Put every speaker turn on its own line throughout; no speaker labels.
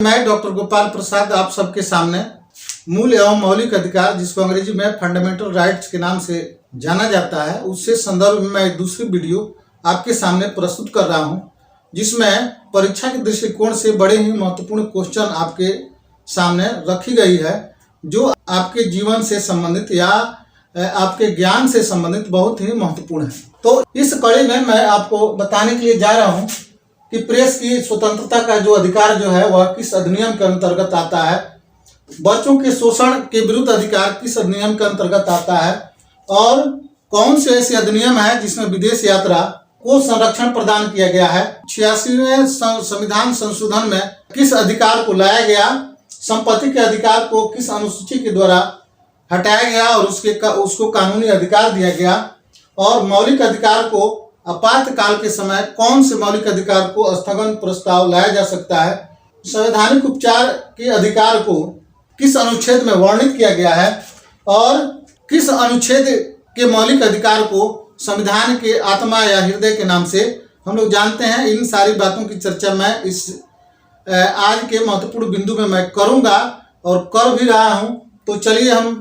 मैं डॉक्टर गोपाल प्रसाद आप सबके सामने मूल एवं मौलिक अधिकार, जिसको अंग्रेजी में फंडामेंटल राइट्स के नाम से जाना जाता है, उससे संदर्भ में मैं एक दूसरी वीडियो आपके सामने प्रस्तुत कर रहा हूं, जिसमें परीक्षा के दृष्टिकोण से बड़े ही महत्वपूर्ण क्वेश्चन आपके सामने रखी गई है, जो आपके जीवन से संबंधित या आपके ज्ञान से संबंधित बहुत ही महत्वपूर्ण है। तो इस कड़ी में मैं आपको बताने के लिए जा रहा हूं कि प्रेस की स्वतंत्रता का जो अधिकार जो है वह किस अधिनियम के अंतर्गत आता है, बच्चों के शोषण के विरुद्ध अधिकार किस अधिनियम के अंतर्गत आता है, और कौन से ऐसे अधिनियम है जिसमें विदेश यात्रा को संरक्षण प्रदान किया गया है। 86वें संविधान संशोधन में किस अधिकार को लाया गया, संपत्ति के अधिकार को किस अनुसूची के द्वारा हटाया गया और उसको कानूनी अधिकार दिया गया, और मौलिक अधिकार को आपातकाल के समय कौन से मौलिक अधिकार को स्थगन प्रस्ताव लाया जा सकता है, संवैधानिक उपचार के अधिकार को किस अनुच्छेद में वर्णित किया गया है, और किस अनुच्छेद के मौलिक अधिकार को संविधान के आत्मा या हृदय के नाम से हम लोग जानते हैं। इन सारी बातों की चर्चा मैं इस आज के महत्वपूर्ण बिंदु में मैं करूंगा और कर भी रहा हूं। तो चलिए हम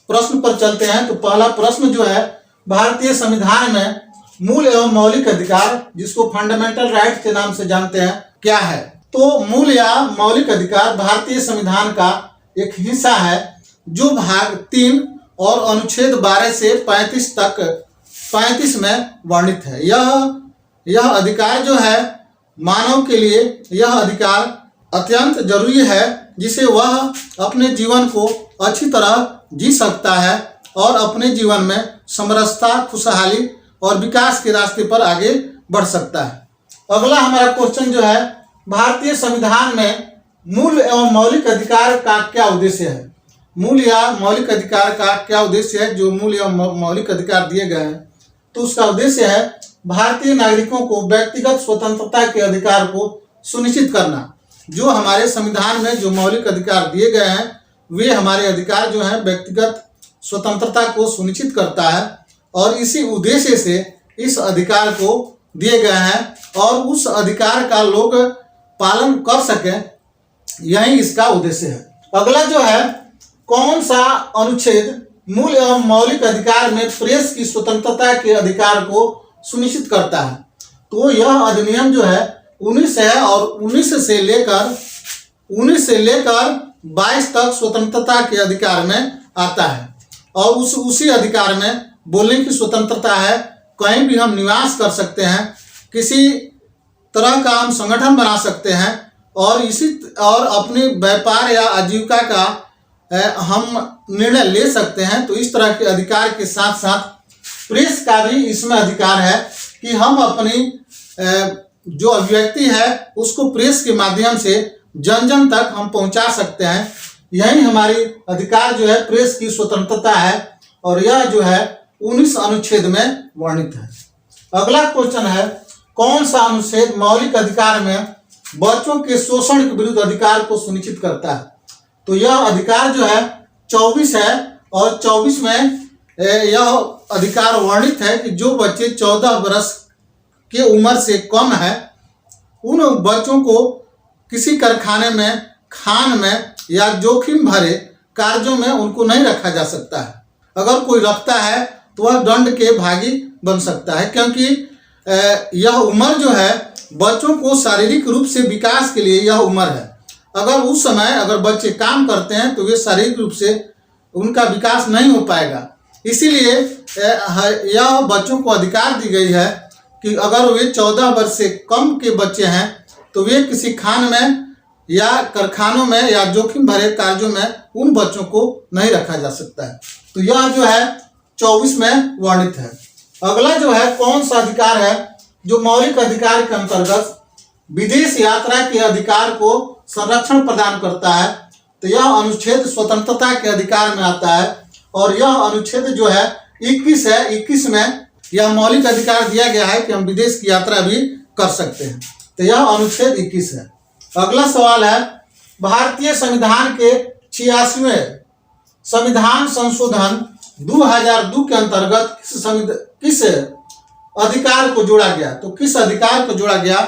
प्रश्न पर चलते हैं। तो पहला प्रश्न जो है, भारतीय संविधान में मूल एवं मौलिक अधिकार, जिसको फंडामेंटल राइट के नाम से जानते हैं, क्या है। तो मूल या मौलिक अधिकार भारतीय संविधान का एक हिस्सा है, जो भाग 3 और अनुच्छेद 12 से 35 में वर्णित है। यह अधिकार जो है, मानव के लिए यह अधिकार अत्यंत जरूरी है, जिसे वह अपने जीवन को अच्छी तरह जी सकता है और अपने जीवन में समरसता, खुशहाली और विकास के रास्ते पर आगे बढ़ सकता है। अगला हमारा क्वेश्चन जो है, भारतीय संविधान में मूल एवं मौलिक अधिकार का क्या उद्देश्य है। मूल या मौलिक अधिकार का क्या उद्देश्य है। जो मूल एवं मौलिक अधिकार दिए गए हैं, तो उसका उद्देश्य है भारतीय नागरिकों को व्यक्तिगत स्वतंत्रता के अधिकार को सुनिश्चित करना। जो हमारे संविधान में जो मौलिक अधिकार दिए गए हैं, वे हमारे अधिकार जो हैं व्यक्तिगत स्वतंत्रता को सुनिश्चित करता है, और इसी उद्देश्य से इस अधिकार को दिए गए हैं, और उस अधिकार का लोग पालन कर सकें, यही इसका उद्देश्य है। अगला जो है, कौन सा अनुच्छेद मूल एवं मौलिक अधिकार में प्रेस की स्वतंत्रता के अधिकार को सुनिश्चित करता है। तो यह अधिनियम जो है 19 है, और 19 से लेकर 22 तक स्वतंत्रता के अधिकार में आता है, और उसी अधिकार में बोलने की स्वतंत्रता है। कहीं भी हम निवास कर सकते हैं, किसी तरह का हम संगठन बना सकते हैं, और अपने व्यापार या आजीविका का हम निर्णय ले सकते हैं। तो इस तरह के अधिकार के साथ साथ प्रेस का भी इसमें अधिकार है कि हम अपनी जो अभिव्यक्ति है उसको प्रेस के माध्यम से जन जन तक हम पहुंचा सकते हैं। यही हमारी अधिकार जो है प्रेस की स्वतंत्रता है, और यह जो है 19 अनुच्छेद में वर्णित है। अगला क्वेश्चन है, कौन सा अनुच्छेद मौलिक अधिकार में बच्चों के शोषण के विरुद्ध अधिकार को सुनिश्चित करता है। तो यह अधिकार जो है 24 है, और 24 में यह अधिकार वर्णित है कि जो बच्चे 14 वर्ष के उम्र से कम है, उन बच्चों को किसी कारखाने में, खान में या जोखिम भरे कार्यों में उनको नहीं रखा जा सकता है। अगर कोई रखता है तो वह दंड के भागी बन सकता है, क्योंकि यह उम्र जो है बच्चों को शारीरिक रूप से विकास के लिए यह उम्र है। अगर उस समय अगर बच्चे काम करते हैं तो वे शारीरिक रूप से उनका विकास नहीं हो पाएगा। इसीलिए यह बच्चों को अधिकार दी गई है कि अगर वे 14 वर्ष से कम के बच्चे हैं तो वे किसी खान में या कारखानों में या जोखिम भरे कार्यों में उन बच्चों को नहीं रखा जा सकता है। तो यह जो है 24 में वर्णित है। अगला जो है, कौन सा अधिकार है जो मौलिक अधिकार के अंतर्गत विदेश यात्रा के अधिकार को संरक्षण प्रदान करता है। तो यह अनुच्छेद स्वतंत्रता के अधिकार में आता है, और यह अनुच्छेद जो है 21 है। 21 में यह मौलिक अधिकार दिया गया है कि हम विदेश की यात्रा भी कर सकते हैं। तो यह अनुच्छेद 21 है। अगला सवाल है, भारतीय संविधान के 86वें संविधान संशोधन 2002 के अंतर्गत किस अधिकार को जोड़ा गया। तो किस अधिकार को जोड़ा गया।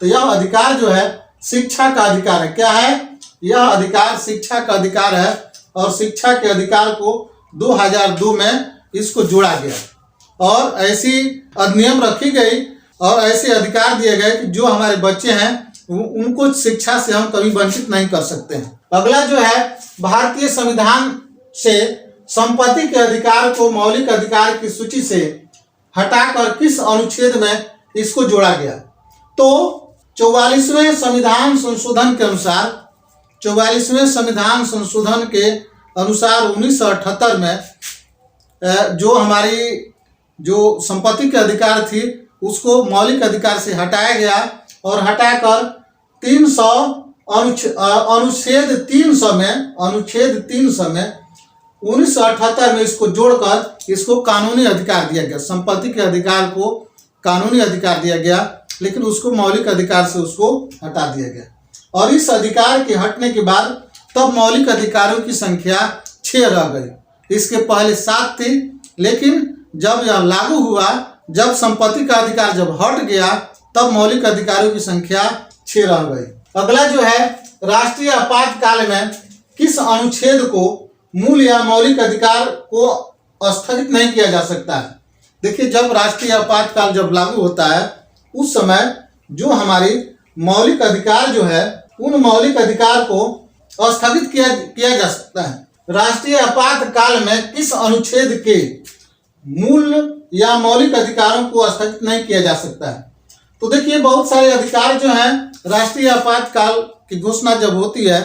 तो यह अधिकार जो है शिक्षा का अधिकार है। क्या है? यह अधिकार शिक्षा का अधिकार है और शिक्षा के अधिकार को 2002 में इसको जोड़ा गया और ऐसी अधिनियम रखी गई और ऐसे अधिकार दिए गए कि जो हमारे बच्चे हैं उनको शिक्षा से हम कभी वंचित नहीं कर सकते हैं। अगला जो है, भारतीय संविधान से संपत्ति के अधिकार को मौलिक अधिकार की सूची से हटाकर किस अनुच्छेद में इसको जोड़ा गया? तो 44वें संविधान संशोधन के अनुसार 44वें संविधान संशोधन के अनुसार 1978 में जो हमारी जो संपत्ति के अधिकार थी उसको मौलिक अधिकार से हटाया गया और हटाकर 300 अनुच्छेद 300 में 1978 में इसको जोड़कर इसको कानूनी अधिकार दिया गया। संपत्ति के अधिकार को कानूनी अधिकार दिया गया लेकिन उसको मौलिक अधिकार से उसको हटा दिया गया और इस अधिकार के हटने के बाद तब मौलिक अधिकारों की संख्या 6 रह गई। इसके पहले 7 थी लेकिन जब यह लागू हुआ, जब संपत्ति का अधिकार जब हट गया तब मौलिक अधिकारों की संख्या 6 रह गई। अगला जो है, राष्ट्रीय आपातकाल में किस अनुच्छेद को मूल या मौलिक अधिकार को स्थगित नहीं किया जा सकता है? देखिए, जब राष्ट्रीय आपातकाल जब लागू होता है उस समय जो हमारी मौलिक अधिकार जो है उन मौलिक अधिकार को स्थगित किया जा सकता है। राष्ट्रीय आपातकाल में किस अनुच्छेद के मूल या मौलिक अधिकारों को स्थगित नहीं किया जा सकता है? तो देखिए, बहुत सारे अधिकार जो हैं राष्ट्रीय आपातकाल की घोषणा जब होती है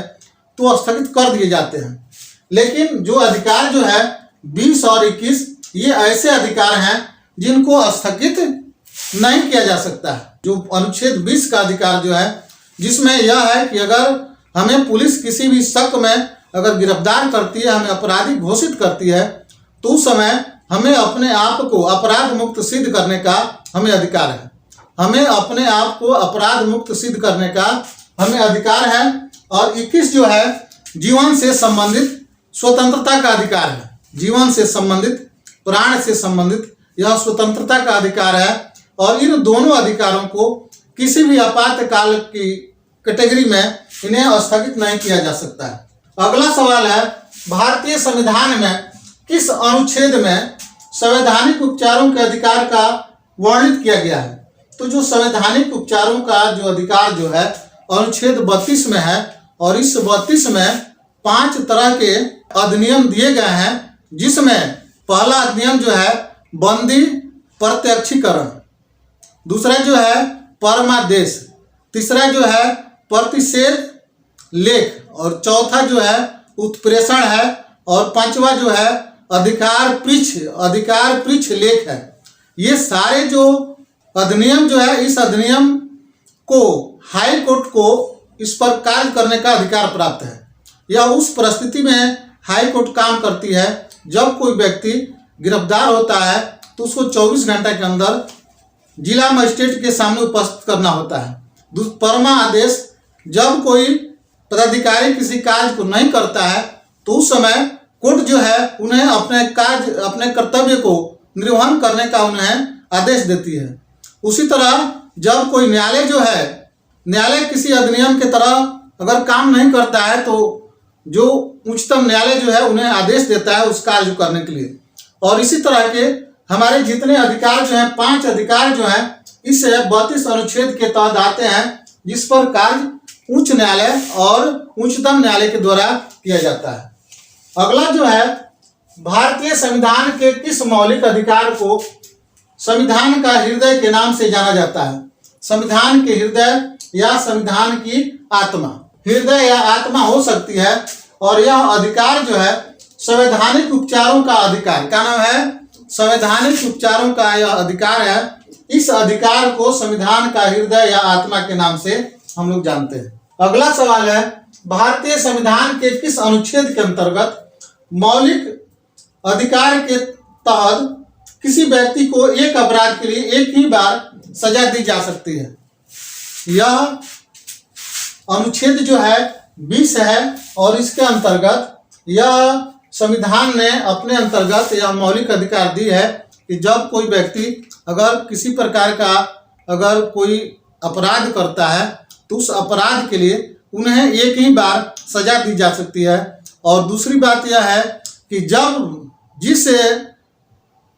तो स्थगित कर दिए जाते हैं, लेकिन जो अधिकार जो है 20 और 21 ये ऐसे अधिकार हैं जिनको स्थगित नहीं किया जा सकता है। जो अनुच्छेद 20 का अधिकार जो है जिसमें यह है कि अगर हमें पुलिस किसी भी शक में अगर गिरफ्तार करती है, हमें अपराधी घोषित करती है, तो उस समय हमें अपने आप को अपराध मुक्त सिद्ध करने का हमें अधिकार है। हमें अपने आप को अपराध मुक्त सिद्ध करने का हमें अधिकार है। और 21 जो है जीवन से संबंधित स्वतंत्रता का अधिकार है। जीवन से संबंधित, प्राण से संबंधित यह स्वतंत्रता का अधिकार है और इन दोनों अधिकारों को किसी भी आपातकाल की कैटेगरी में इन्हें स्थगित नहीं किया जा सकता है। अगला सवाल है, भारतीय संविधान में किस अनुच्छेद में संवैधानिक उपचारों के अधिकार का वर्णित किया गया है? तो जो संवैधानिक उपचारों का जो अधिकार जो है अनुच्छेद 32 में है और इस 32 में 5 तरह के अधिनियम दिए गए हैं, जिसमें पहला अधिनियम जो है बंदी प्रत्यक्षीकरण, दूसरा जो है परमादेश, तीसरा जो है प्रतिषेध लेख और चौथा जो है उत्प्रेषण है और पांचवा जो है अधिकार पृच्छ लेख है। ये सारे जो अधिनियम जो है इस अधिनियम को हाई कोर्ट को इस पर कार्य करने का अधिकार प्राप्त है। यह उस परिस्थिति में हाई कोर्ट काम करती है जब कोई व्यक्ति गिरफ्तार होता है तो उसको 24 घंटे के अंदर जिला मजिस्ट्रेट के सामने उपस्थित करना होता है। परमा आदेश, जब कोई पदाधिकारी किसी कार्य को नहीं करता है तो उस समय कोर्ट जो है उन्हें अपने कर्तव्य को निर्वहन करने का उन्हें आदेश देती है। उसी तरह जब कोई न्यायालय किसी अधिनियम के तरह अगर काम नहीं करता है तो जो उच्चतम न्यायालय जो है उन्हें आदेश देता है उस कार्य को करने के लिए। और इसी तरह के हमारे जितने अधिकार जो हैं, 5 अधिकार जो हैं इस 32 अनुच्छेद के तहत आते हैं, जिस पर कार्य उच्च न्यायालय और उच्चतम न्यायालय के द्वारा किया जाता है। अगला जो है, भारतीय संविधान के किस मौलिक अधिकार को संविधान का हृदय के नाम से जाना जाता है? संविधान के हृदय या संविधान की आत्मा, हृदय या आत्मा हो सकती है। और यह अधिकार जो है संवैधानिक उपचारों का अधिकार, क्या नाम है? संवैधानिक उपचारों का यह अधिकार है। इस अधिकार को संविधान का हृदय या आत्मा के नाम से हम लोग जानते हैं। अगला सवाल है, भारतीय संविधान के किस अनुच्छेद के अंतर्गत मौलिक अधिकार के तहत किसी व्यक्ति को एक अपराध के लिए एक ही बार सजा दी जा सकती है? यह अनुच्छेद जो है 20 है और इसके अंतर्गत यह संविधान ने अपने अंतर्गत यह मौलिक अधिकार दी है कि जब कोई व्यक्ति अगर किसी प्रकार का अगर कोई अपराध करता है तो उस अपराध के लिए उन्हें एक ही बार सजा दी जा सकती है। और दूसरी बात यह है कि जब जिस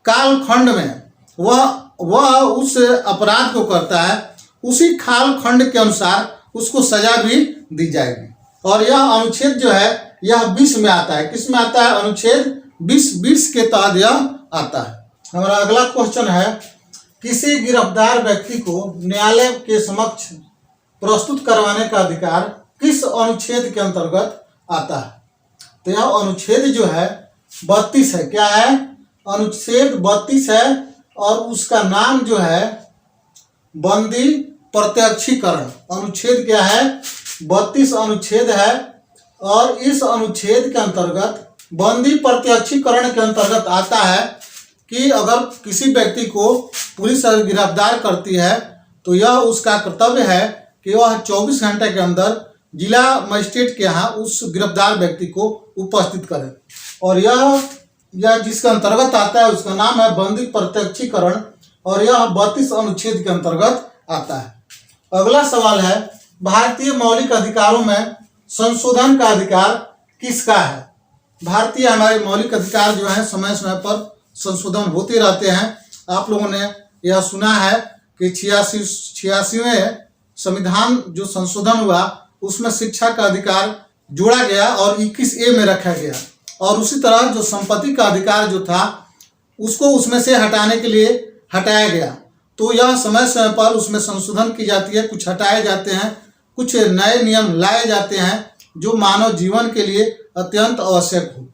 कालखंड में वह उस अपराध को करता है, उसी कालखंड के अनुसार उसको सजा भी दी जाएगी। और यह अनुच्छेद जो है यह 20 में आता है। किस में आता है? अनुच्छेद 20 के तहत यह आता है। हमारा अगला क्वेश्चन है, किसी गिरफ्तार व्यक्ति को न्यायालय के समक्ष प्रस्तुत करवाने का अधिकार किस अनुच्छेद के अंतर्गत आता है? तो यह अनुच्छेद जो है 32 है। क्या है? अनुच्छेद 32 है और उसका नाम जो है बंदी प्रत्यक्षीकरण। अनुच्छेद क्या है? 32 अनुच्छेद है और इस अनुच्छेद के अंतर्गत बंदी प्रत्यक्षीकरण के अंतर्गत आता है कि अगर किसी व्यक्ति को पुलिस गिरफ्तार करती है तो यह उसका कर्तव्य है कि वह 24 घंटे के अंदर जिला मजिस्ट्रेट के यहाँ उस गिरफ्तार व्यक्ति को उपस्थित करे। और यह जिसके अंतर्गत आता है उसका नाम है बंदी प्रत्यक्षीकरण और यह 32 अनुच्छेद के अंतर्गत आता है। अगला सवाल है, भारतीय मौलिक अधिकारों में संशोधन का अधिकार किसका है? भारतीय हमारे मौलिक अधिकार जो है समय समय पर संशोधन होते रहते हैं। आप लोगों ने यह सुना है कि 86वें संविधान जो संशोधन हुआ उसमें शिक्षा का अधिकार जोड़ा गया और 21A में रखा गया। और उसी तरह जो संपत्ति का अधिकार जो था उसको उसमें से हटाने के लिए हटाया गया। तो यह समय समय पर उसमें संशोधन की जाती है, कुछ हटाए जाते हैं, कुछ नए नियम लाए जाते हैं जो मानव जीवन के लिए अत्यंत आवश्यक हो।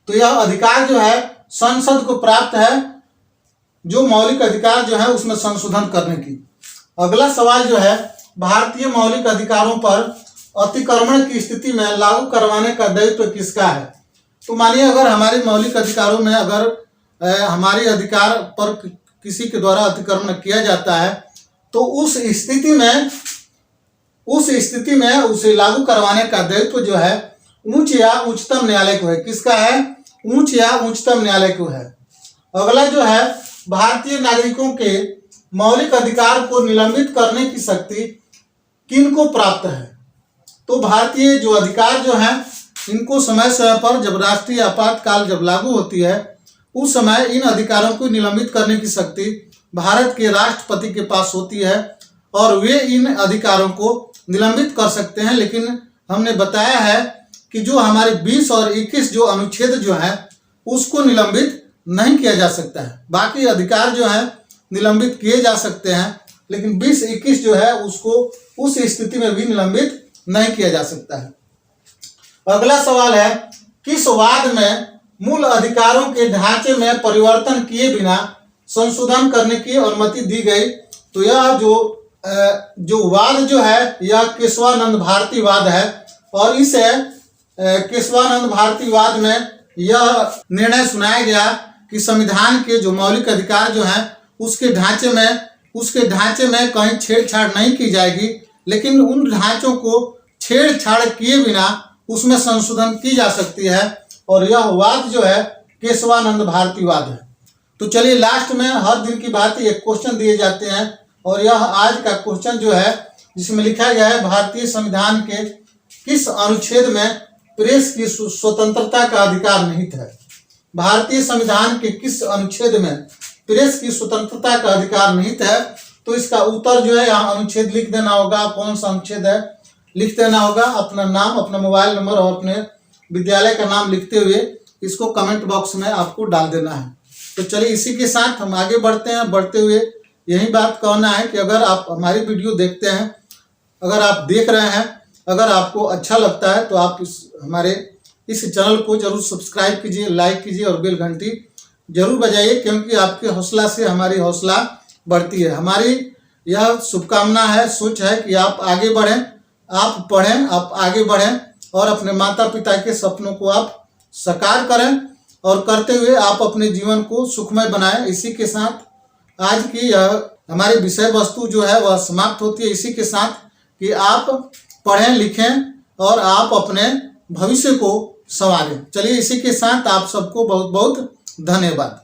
तो यह अधिकार जो है संसद को प्राप्त है, जो मौलिक अधिकार जो है उसमें संशोधन करने की। अगला सवाल जो है, भारतीय मौलिक अधिकारों पर अतिक्रमण की स्थिति में लागू करवाने का दायित्व किसका है? तो मानिए अगर हमारे मौलिक अधिकारों में अगर हमारे अधिकार पर किसी के द्वारा अतिक्रमण किया जाता है तो उस स्थिति में उसे लागू करवाने का दायित्व जो है उच्च या उच्चतम न्यायालय को है। किसका है? उच्च या उच्चतम न्यायालय को है। अगला जो है, भारतीय नागरिकों के मौलिक अधिकार को निलंबित करने की शक्ति किनको प्राप्त है? तो भारतीय जो अधिकार जो है इनको समय समय पर जब राष्ट्रीय आपातकाल जब लागू होती है उस समय इन अधिकारों को निलंबित करने की शक्ति भारत के राष्ट्रपति के पास होती है और वे इन अधिकारों को निलंबित कर सकते हैं। लेकिन हमने बताया है कि जो हमारे 20 और 21 जो अनुच्छेद जो है उसको निलंबित नहीं किया जा सकता है। बाकी अधिकार जो है निलंबित किए जा सकते हैं, लेकिन 20-21 जो है उसको उस स्थिति में भी निलंबित नहीं किया जा सकता है। अगला सवाल है, किस वाद में मूल अधिकारों के ढांचे में परिवर्तन किए बिना संशोधन करने की अनुमति दी गई? तो यह जो वाद जो है यह केशवानंद भारती वाद है और इस केशवानंद भारती वाद में यह निर्णय सुनाया गया कि संविधान के जो मौलिक अधिकार जो हैं उसके ढांचे में कहीं छेड़छाड़ नहीं की जाएगी, लेकिन उन ढांचों को छेड़छाड़ किए बिना उसमें संशोधन की जा सकती है और यह वाद जो है केशवानंद भारती वाद है। तो चलिए लास्ट में हर दिन की बात एक क्वेश्चन दिए जाते हैं और यह आज का क्वेश्चन जो है जिसमें लिखा गया है, भारतीय संविधान के किस अनुच्छेद में प्रेस की स्वतंत्रता का अधिकार निहित है? भारतीय संविधान के किस अनुच्छेद में प्रेस की स्वतंत्रता का अधिकार निहित है? तो इसका उत्तर जो है यहाँ अनुच्छेद लिख देना होगा। कौन सा अनुच्छेद है लिख देना होगा, अपना नाम, अपना मोबाइल नंबर और अपने विद्यालय का नाम लिखते हुए इसको कमेंट बॉक्स में आपको डाल देना है। तो चलिए इसी के साथ हम आगे बढ़ते हैं। बढ़ते हुए यही बात कहना है कि अगर आप हमारी वीडियो देखते हैं, अगर आप देख रहे हैं, अगर आपको अच्छा लगता है तो आप हमारे इस चैनल को जरूर सब्सक्राइब कीजिए, लाइक कीजिए और बेल घंटी जरूर बजाइए, क्योंकि आपके हौसला से हमारी हौसला बढ़ती है। हमारी यह शुभकामना है, सोच है कि आप आगे बढ़ें, आप पढ़ें, आप आगे बढ़ें और अपने माता पिता के सपनों को आप साकार करें और करते हुए आप अपने जीवन को सुखमय बनाएं। इसी के साथ आज की यह हमारी विषय वस्तु जो है वह समाप्त होती है, इसी के साथ कि आप पढ़ें लिखें और आप अपने भविष्य को संवारें। चलिए इसी के साथ आप सबको बहुत बहुत धन्यवाद।